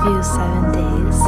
love you 7 days.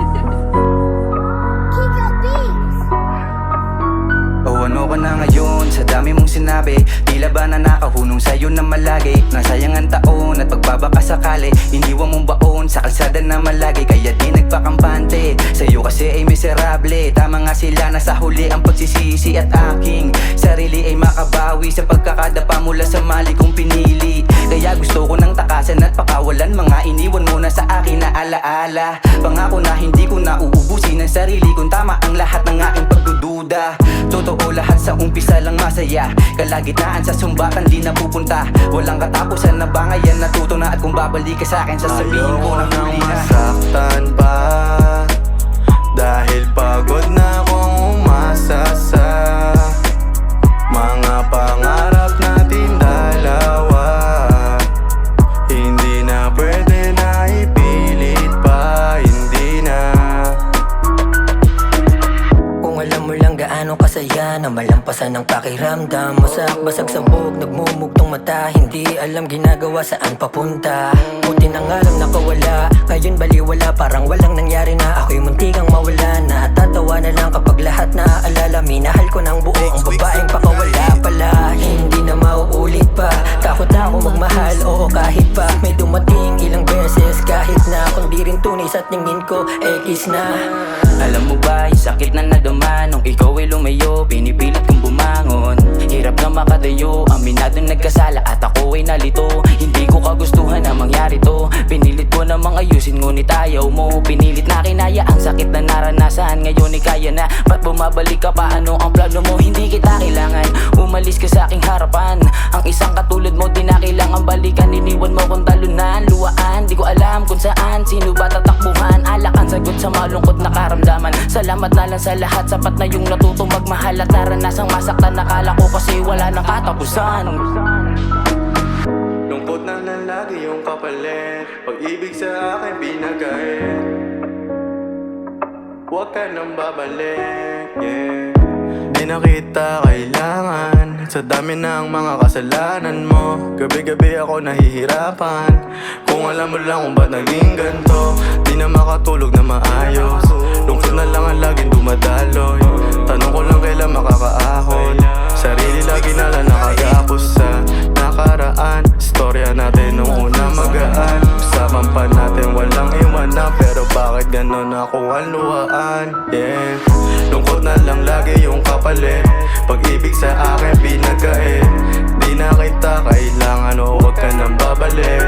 O ano ka na ngayon? Sa dami mong sinabi, tila ba na nakahunong sa'yo na malagi? Nasayang ang taon at pagbabaka sakali, iniwan mong baon sa kalsada na malagi. Kaya di nagpakampante, sa'yo kasi ay miserable. Tama nga sila na sa huli ang pagsisisi at aking sarili ay makabawi sa pagkakadapa mula sa mali kong pinili. Kaya gusto ko nang takasan at pakawalan mga iniwan mo na sa akin na alaala. Pangako na hindi ko na uubusin ang sarili kung tama ang lahat ng aking pagdududa. Totoo lahat sa umpisa lang masaya, kalagitnaan sa sumbatan di napupunta. Walang katapusan na bangayan, natuto na at kung babalik ka sa'kin sasabihin ko na huli na. Masaktan pa dahil pagod na akong umasa sa mga pangarap natin dalawa. Hindi na pwede na ipilit pa, hindi na. Kung alam mo lang gaano kasaya na malampasan ang pakiramdam. Masak-basag sabog, nagmumugtong mata, hindi alam ginagawa saan papunta. Buti na nga lang nakawala, ngayon baliwala, parang walang nangyari na. Ako'y muntikang mawala na, tatawa na lang kapag lahat na alala. Minahal ko ng buo ang babaeng pakawala pala, hindi na mauulit pa. Takot na ako magmahal, oo kahit pa may dumating ilang beses. Kahit na kung di rin tunay sa tingin ko, X na. Alam mo ba, yung sakit na nadama nung ikaw ay lumayo, pinipilit kong bumangon. Hirap na makatayo, aminadong nagkasala at ako ay nalito. Hindi ko kagustuhan na mangyari to, pinilit ko namang ayusin ngunit ayaw mo. Pinilit na kinaya ang sakit na naranasan, ngayon ay kaya na. Ba't bumabalik ka pa, ano ang plano mo? Hindi kita kailangan, umalis ka sa aking harapan. Ang isang katulad mo di na kailangan balikan, iniwan mo kong talunan, luwaan. Di ko alam kung saan, sino ba tatakbuhan. Alak ang sagot sa malungkot na karamdaman. Salamat na lang sa lahat, sapat na yung natutong magmahal at naranasang masaktan. Nakala ko kasi wala nang katapusan. Lungkot na lang lagi yung kapalit, pag-ibig sa akin pinagkait. Huwag ka nang babalik, yeah. Di na kita kailangan sa dami ng mga kasalanan mo. Gabi-gabi ako nahihirapan, kung alam mo lang kung ba't naging ganto. Di na makatulog na maayos, lungkot na lang ang laging dumadaloy. Tanong ko lang kailan makakaahon, sarili lagi na lang nakagapos sa nakaraan. Storya natin nung una magaan, usapan pa natin walang iwanan. Pero bakit ganon ako ang luhaan, yeah. Lungkot na lang lagi yung kapalit, pag-ibig sa akin pinagkait. Di na kita kailangan o huwag ka nang babalik.